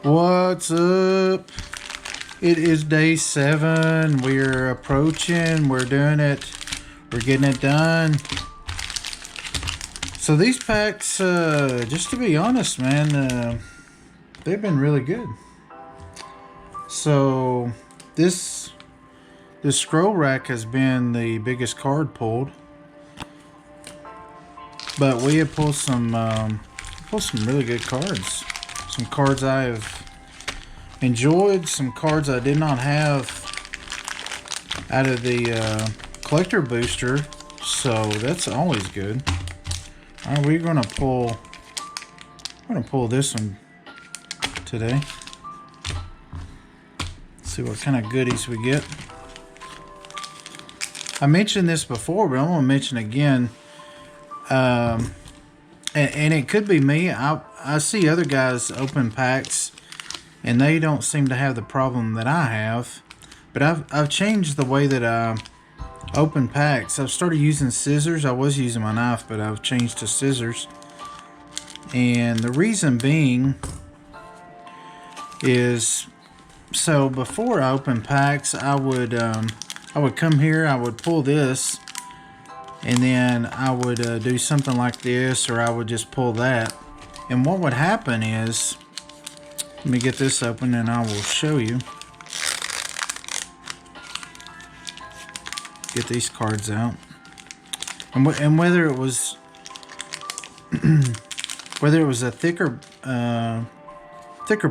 What's up? It is day 7. We're approaching. We're doing it. We're getting it done. So these packs, just to be honest, man, they've been really good. So this scroll rack has been the biggest card pulled, but we have pulled some really good cards. Some cards I have enjoyed, some cards I did not have out of the collector booster, so that's always good. All right, we're gonna pull this one today. See what kind of goodies we get. I mentioned this before, but I'm gonna mention again. And it could be me. I see other guys open packs, and they don't seem to have the problem that I have. But I've changed the way that I open packs. I've started using scissors. I was using my knife, but I've changed to scissors. And the reason being is, so before I open packs, I would come here, I would pull this, and then I would do something like this, or I would just pull that. And what would happen is, let me get this open and I will show you. Get these cards out. And whether it was a thicker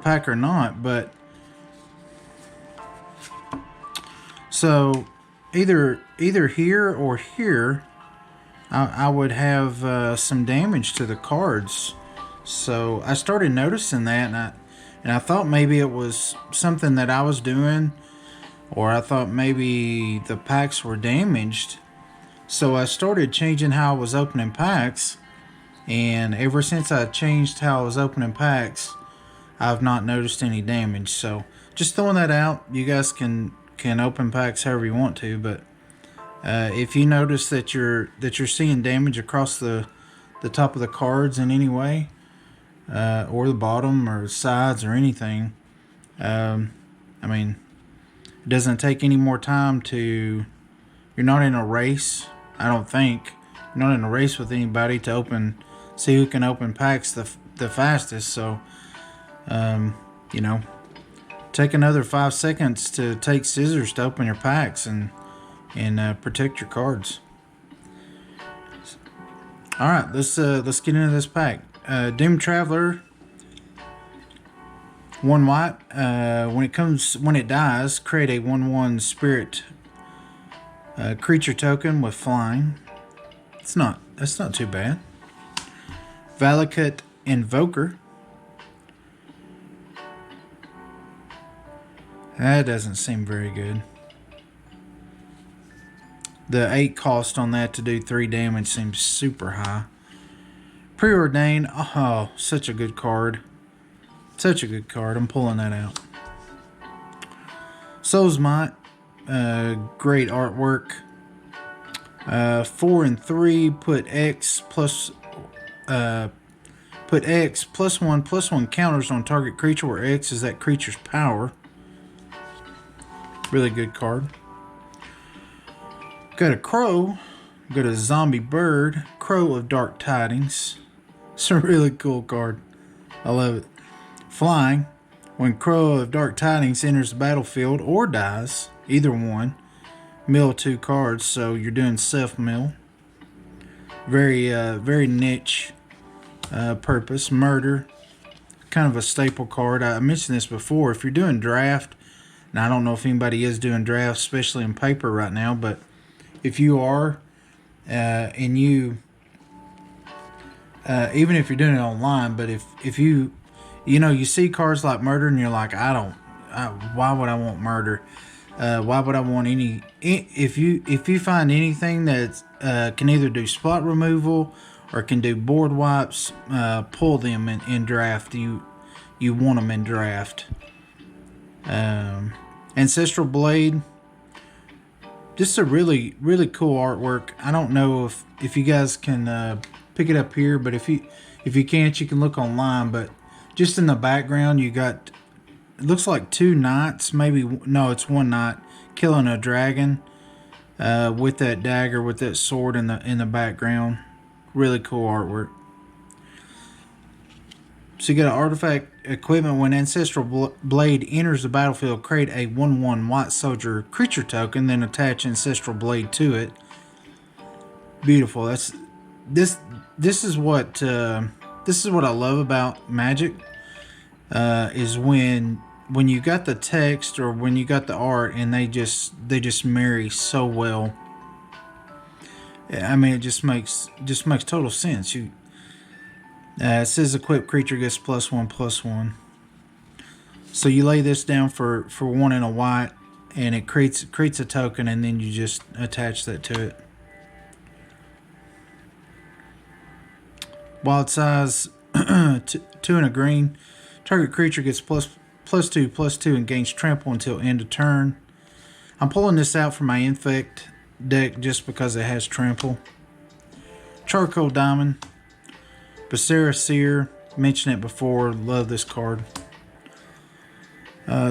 pack or not, but so either here or here, I would have some damage to the cards. So I started noticing that, and I thought maybe it was something that I was doing, or I thought maybe the packs were damaged. So I started changing how I was opening packs, and ever since I changed how I was opening packs, I've not noticed any damage. So just throwing that out. You guys can open packs however you want to, but if you notice that you're seeing damage across the top of the cards in any way, or the bottom or sides or anything, I mean, it doesn't take any more time to. You're not in a race. I don't think you're not in a race with anybody to see who can open packs the fastest. So, you know, take another 5 seconds to take scissors to open your packs and protect your cards. All right, let's get into this pack. Doom Traveler, 1 white. When it dies, create a 1/1 spirit creature token with flying. That's not too bad. Valakut Invoker. That doesn't seem very good. The 8 cost on that to do 3 damage seems super high. PreOrdained. Oh, such a good card. Such a good card. I'm pulling that out. Soul's Might. Great artwork. 4 and 3. Put X plus 1/+1 counters on target creature, where X is that creature's power. Really good card. Got a crow. Got a zombie bird. Crow of Dark Tidings. It's a really cool card. I love it. Flying. When Crow of Dark Tidings enters the battlefield or dies, either one, mill 2 cards. So you're doing self-mill. Very niche purpose. Murder. Kind of a staple card. I mentioned this before. If you're doing draft, and I don't know if anybody is doing draft, especially in paper right now, but if you are, and you, even if you're doing it online, but if you see cards like murder and you're like, why would I want murder? Why would I want any? If you find anything that can either do spot removal or can do board wipes, pull them in draft. You want them in draft. Ancestral Blade. Just a really cool artwork. I don't know if you guys can pick it up here, but if you can't, you can look online. But just in the background, you got it looks like 2 knights, maybe, no, it's 1 knight killing a dragon with that dagger, with that sword in the background. Really cool artwork. So you got an artifact equipment. When Ancestral Blade enters the battlefield, create a 1/1 White Soldier creature token, then attach Ancestral Blade to it. Beautiful. That's this. This is what I love about Magic. Is when you got the text or when you got the art and they just marry so well. I mean, it just makes total sense. It says equipped creature gets +1/+1. So you lay this down for 1 and a white, and it creates a token, and then you just attach that to it. Wild size 2 and a green. Target creature gets +2/+2 and gains trample until end of turn. I'm pulling this out from my Infect deck just because it has trample. Charcoal Diamond. Basera Seer, mentioned it before, love this card.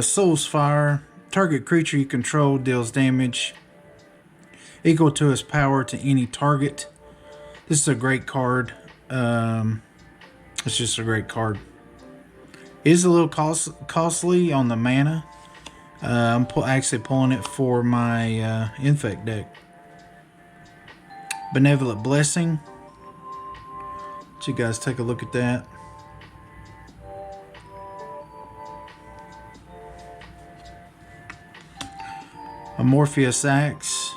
Soul's Fire, target creature you control deals damage equal to its power to any target. This is a great card. It's just a great card. It is a little costly on the mana. I'm actually pulling it for my Infect deck. Benevolent Blessing. Let you guys take a look at that. Amorphous Axe.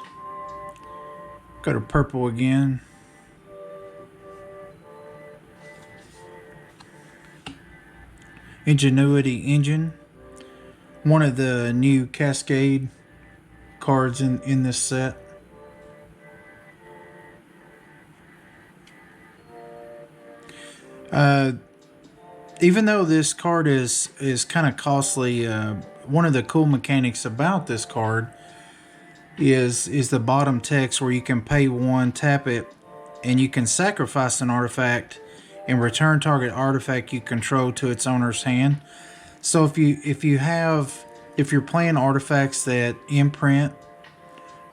Got a purple again. Ingenuity Engine. One of the new Cascade cards in this set. Even though this card is kind of costly, one of the cool mechanics about this card is the bottom text where you can pay 1, tap it, and you can sacrifice an artifact and return target artifact you control to its owner's hand. So if you're playing artifacts that imprint,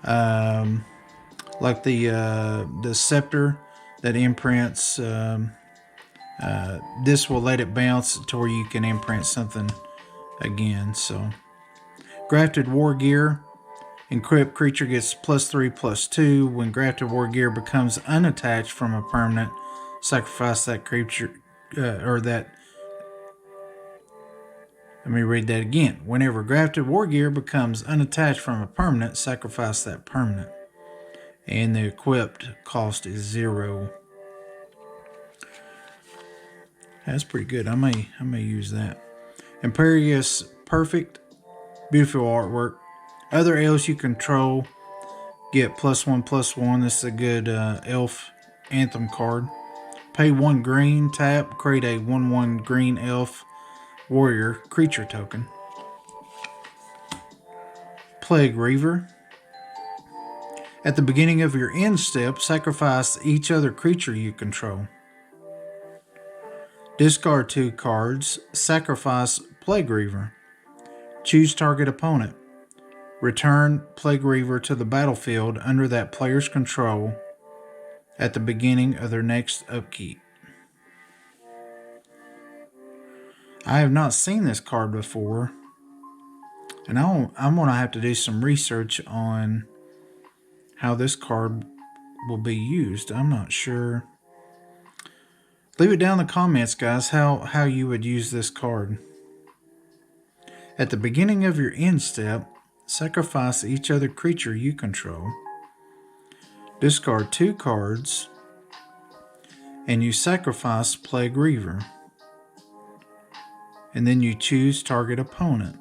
like the scepter that imprints. This will let it bounce to where you can imprint something again. So, Grafted War Gear. Encrypt creature gets +3/+2. When Grafted War Gear becomes unattached from a permanent, sacrifice that creature, Let me read that again. Whenever Grafted War Gear becomes unattached from a permanent, sacrifice that permanent. And the equipped cost is 0. That's pretty good. I may use that. Imperious Perfect. Beautiful artwork. Other elves you control get +1/+1. This is a good elf Anthem card. Pay 1 green, tap, create a 1/1 green elf warrior creature token. Plague Reaver. At the beginning of your end step, sacrifice each other creature you control. Discard 2 cards. Sacrifice Plague Reaver. Choose target opponent. Return Plague Reaver to the battlefield under that player's control at the beginning of their next upkeep. I have not seen this card before, and I'm going to have to do some research on how this card will be used. I'm not sure. Leave it down in the comments, guys, how you would use this card. At the beginning of your end step, sacrifice each other creature you control. Discard 2 cards, and you sacrifice Plague Reaver. And then you choose target opponent.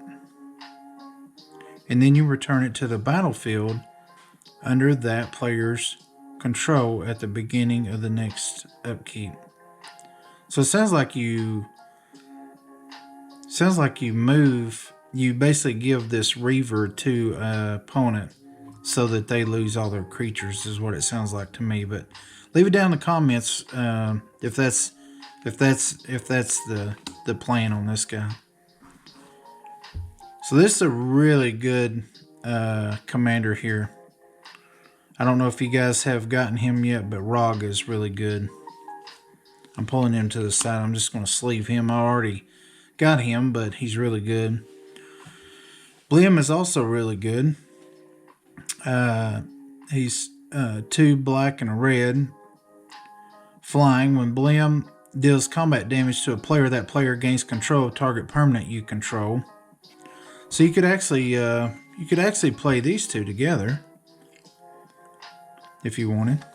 And then you return it to the battlefield under that player's control at the beginning of the next upkeep. So it sounds like you basically give this Reaver to an opponent so that they lose all their creatures, is what it sounds like to me. But leave it down in the comments if that's the plan on this guy. So this is a really good commander here. I don't know if you guys have gotten him yet, but Rog is really good. I'm pulling him to the side. I'm just going to sleeve him. I already got him, but he's really good. Blim is also really good. He's 2 black and a red. Flying. When Blim deals combat damage to a player, that player gains control of target permanent you control. So you could actually play these two together if you wanted.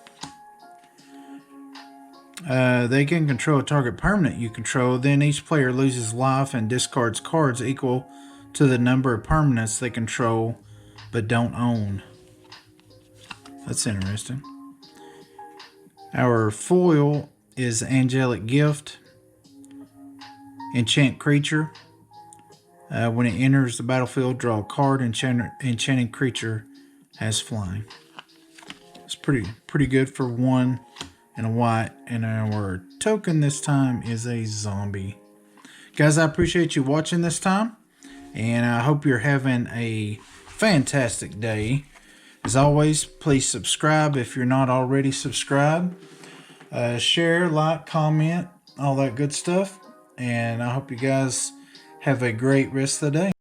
They can control a target permanent you control. Then each player loses life and discards cards equal to the number of permanents they control but don't own. That's interesting. Our foil is Angelic Gift. Enchant creature. When it enters the battlefield, draw a card. Enchanting creature has flying. It's pretty good for 1 and a white. And our token this time is a zombie. Guys, I appreciate you watching this time. And I hope you're having a fantastic day. As always, please subscribe if you're not already subscribed. Share, like, comment, all that good stuff. And I hope you guys have a great rest of the day.